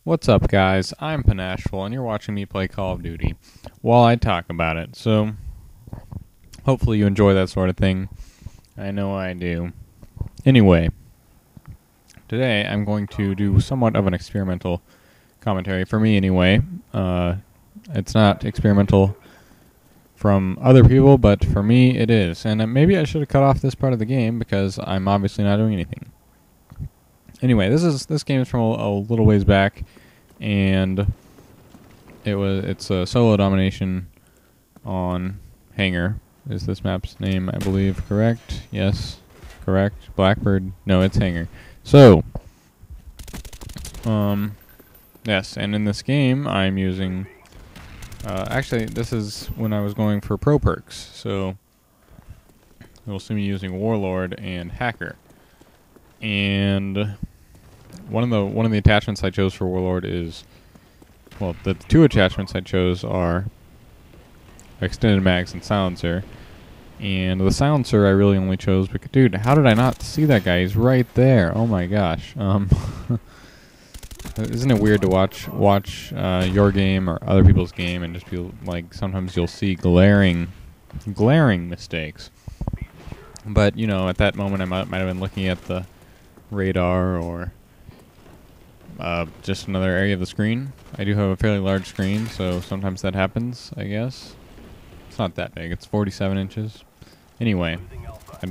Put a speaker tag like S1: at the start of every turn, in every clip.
S1: What's up, guys? I'm Panashful, and you're watching me play Call of Duty while I talk about it. So, hopefully you enjoy that sort of thing. I know I do. Anyway, today I'm going to do somewhat of an experimental commentary, for me anyway. It's not experimental from other people, but for me it is. And maybe I should have cut off this part of the game, because I'm obviously not doing anything. Anyway, this game is from a little ways back, and it's a solo domination on Hanger. Is this map's name, I believe, correct? Yes, correct. Blackbird? No, it's Hanger. So, yes, and in this game I'm using, actually this is when I was going for pro perks, so you'll see me using Warlord and Hacker. And one of the attachments I chose for Warlord is, well, the two attachments I chose are extended mags and silencer. And the silencer I really only chose because, dude, how did I not see that guy? He's right there. Oh my gosh. Isn't it weird to watch your game or other people's game and just feel like sometimes you'll see glaring mistakes. But you know, at that moment I might have been looking at the radar or just another area of the screen. I do have a fairly large screen, so sometimes that happens, I guess. It's not that big. It's 47 inches. Anyway, I'm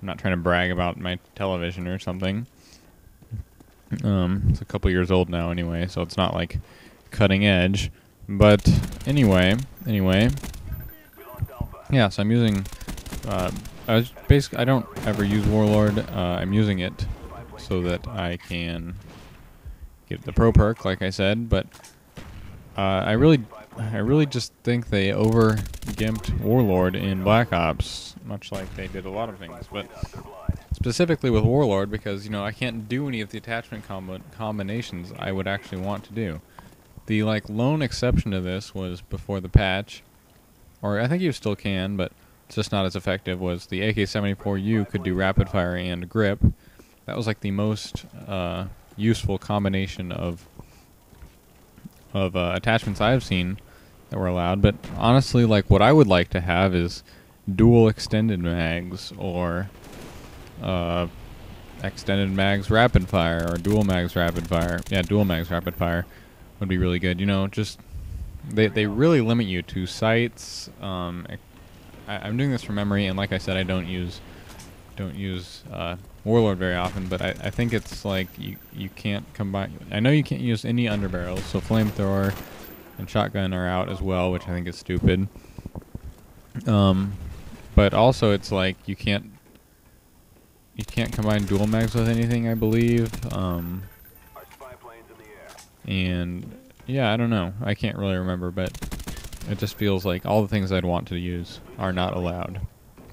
S1: not trying to brag about my television or something. It's a couple years old now anyway, so it's not like cutting edge. But anyway. Yeah, so I'm using I don't ever use Warlord. I'm using it so that I can get the pro perk, like I said, but I really just think they over-gimped Warlord in Black Ops, much like they did a lot of things. But specifically with Warlord, because you know I can't do any of the attachment combinations I would actually want to do. The lone exception to this was before the patch, or I think you still can, but it's just not as effective, was the AK-74U could do rapid fire and grip. That was like the most useful combination of attachments I've seen that were allowed. But honestly, what I would like to have is dual extended mags, or extended mags rapid fire, or dual mags rapid fire. Yeah, dual mags rapid fire would be really good. You know, just they really limit you to sights. I'm doing this from memory, and like I said, I don't use Warlord very often, but I think it's like you can't combine. I know you can't use any underbarrels, so flamethrower and shotgun are out as well, which I think is stupid. But also it's like you can't combine dual mags with anything, I believe. And yeah, I don't know. I can't really remember, but it just feels like all the things I'd want to use are not allowed.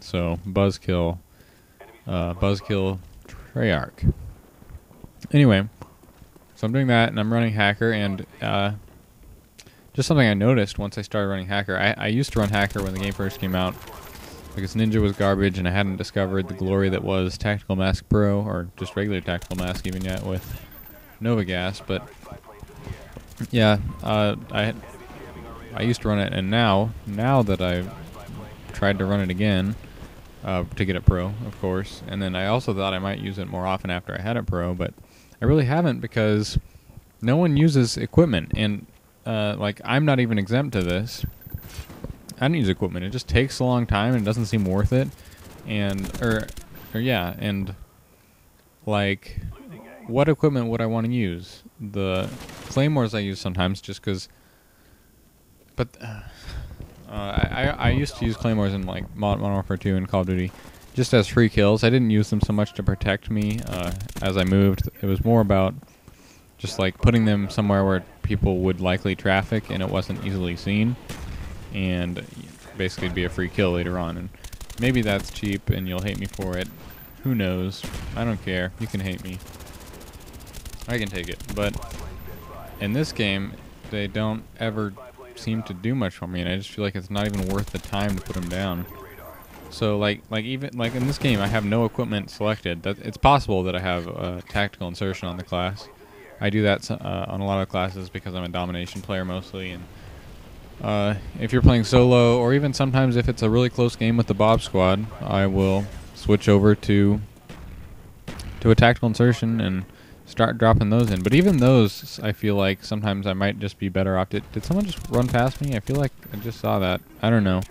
S1: So buzzkill Treyarch. Anyway, so I'm doing that, and I'm running Hacker, and just something I noticed once I started running Hacker. I used to run Hacker when the game first came out, because Ninja was garbage, and I hadn't discovered the glory that was Tactical Mask Pro, or just regular Tactical Mask even yet, with Nova Gas. But yeah, I used to run it, and now that I've tried to run it again, to get it pro, of course, and then I also thought I might use it more often after I had it pro, but I really haven't, because no one uses equipment, and I'm not even exempt to this. I don't use equipment. It just takes a long time, and it doesn't seem worth it, and what equipment would I want to use? The claymores I use sometimes, just because. But I used to use claymores in Modern Warfare 2 and Call of Duty just as free kills. I didn't use them so much to protect me as I moved. It was more about just putting them somewhere where people would likely traffic and it wasn't easily seen, and basically it'd be a free kill later on. And maybe that's cheap and you'll hate me for it. Who knows? I don't care. You can hate me. I can take it. But in this game, they don't ever seem to do much for me, and I just feel like it's not even worth the time to put them down. So even in this game, I have no equipment selected. It's possible that I have tactical insertion on the class, I do that on a lot of classes because I'm a domination player mostly, and if you're playing solo, or even sometimes if it's a really close game with the Bob squad, I will switch over to a tactical insertion and start dropping those in. But even those, I feel like sometimes I might just be better off. Did someone just run past me? I feel like I just saw that. I don't know.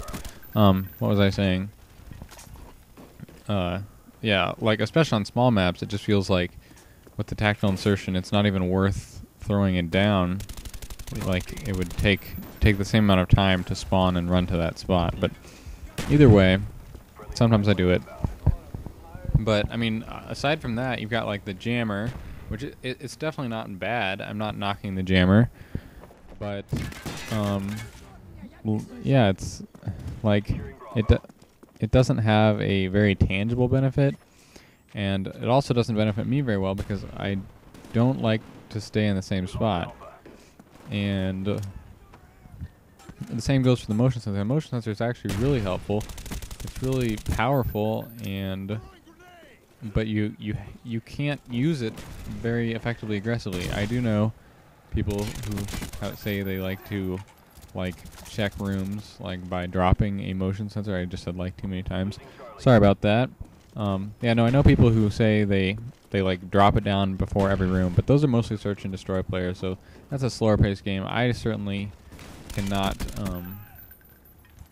S1: What was I saying? Yeah, like especially on small maps, it just feels like with the tactical insertion, it's not even worth throwing it down. Like it would take the same amount of time to spawn and run to that spot. But either way, sometimes I do it. But I mean, aside from that, you've got like the jammer, which it's definitely not bad. I'm not knocking the jammer, but yeah, it's like it doesn't have a very tangible benefit, and it also doesn't benefit me very well because I don't like to stay in the same spot. And the same goes for the motion sensor. The motion sensor is actually really helpful. It's really powerful, but you can't use it very effectively aggressively. I do know people who say they like to check rooms by dropping a motion sensor. I just said like too many times. Sorry about that. Yeah, no, I know people who say they drop it down before every room, but those are mostly search and destroy players, so that's a slower paced game. I certainly cannot.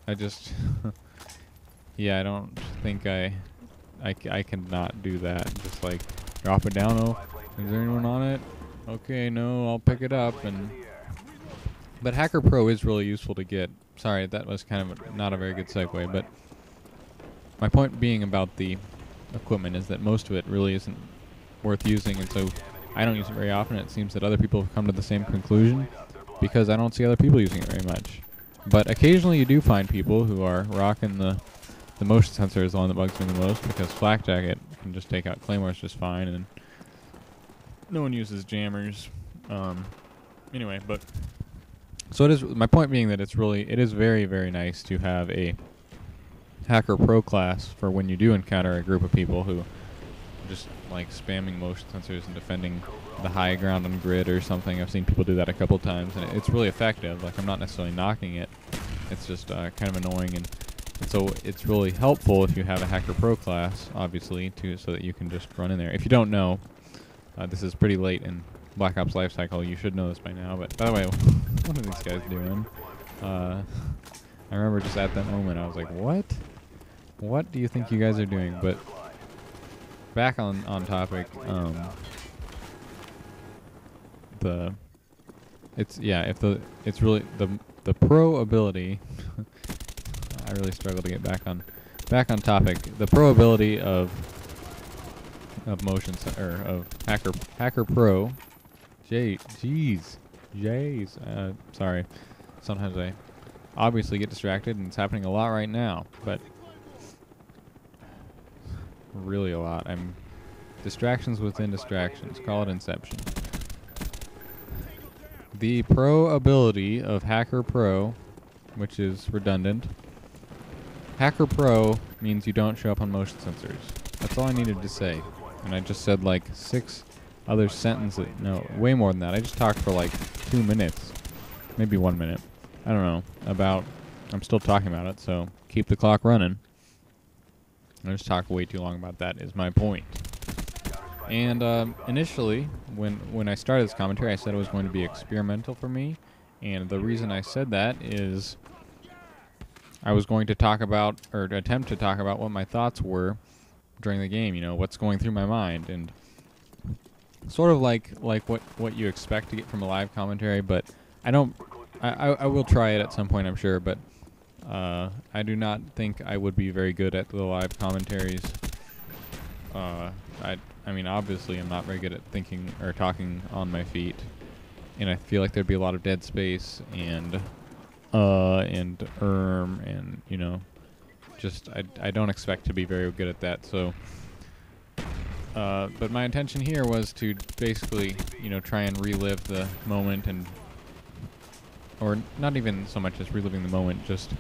S1: I just yeah, I don't think I cannot do that. Just drop it down. Oh, is there anyone on it? Okay, no, I'll pick it up. But Hacker Pro is really useful to get. Sorry, that was kind of not a very good segue, but my point being about the equipment is that most of it really isn't worth using, and so I don't use it very often. It seems that other people have come to the same conclusion because I don't see other people using it very much. But occasionally you do find people who are rocking the motion sensor is the one that bugs me the most, because Flak Jacket can just take out claymores just fine, and no one uses jammers. Anyway, but so it is. My point being that it is very, very nice to have a Hacker Pro class for when you do encounter a group of people who are just spamming motion sensors and defending the high ground on grid or something. I've seen people do that a couple times, and it's really effective. I'm not necessarily knocking it. It's just kind of annoying, and so it's really helpful if you have a Hacker Pro class, obviously, so that you can just run in there. If you don't know, this is pretty late in Black Ops lifecycle. You should know this by now. But by the way, what are these guys doing? I remember just at that moment, I was like, "What? What do you think you guys are doing?" But back on topic, the pro ability. I really struggle to get back on topic. The pro ability of Hacker Pro. Sorry. Sometimes I obviously get distracted, and it's happening a lot right now, but really a lot. I'm distractions within distractions. Call it Inception. The pro ability of Hacker Pro, which is redundant. Hacker Pro means you don't show up on motion sensors. That's all I needed to say. And I just said 6 other sentences. No, way more than that. I just talked for 2 minutes. Maybe 1 minute. I don't know. I'm still talking about it, so keep the clock running. I just talked way too long about that, is my point. And initially, when I started this commentary, I said it was going to be experimental for me. And the reason I said that is I was going to talk about, or attempt to talk about, what my thoughts were during the game, what's going through my mind, and sort of like what you expect to get from a live commentary, but I will try it at some point, I'm sure, but I do not think I would be very good at the live commentaries. I mean, obviously I'm not very good at thinking or talking on my feet, and I feel like there'd be a lot of dead space, and just I don't expect to be very good at that. So, but my intention here was to basically, try and relive the moment, or not even so much as reliving the moment, just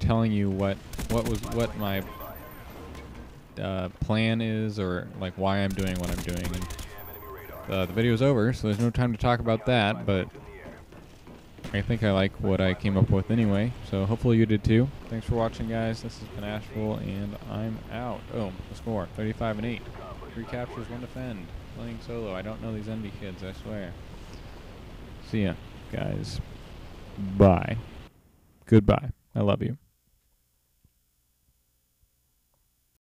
S1: telling you what my plan is, or why I'm doing what I'm doing. And the video's over, so there's no time to talk about that, but I think I like what I came up with anyway, so hopefully you did too. Thanks for watching, guys. This has been Ashful, and I'm out. Oh, the score, 35-8. 3 captures, 1 defend. Playing solo. I don't know these envy kids, I swear. See ya, guys. Bye. Goodbye. I love you.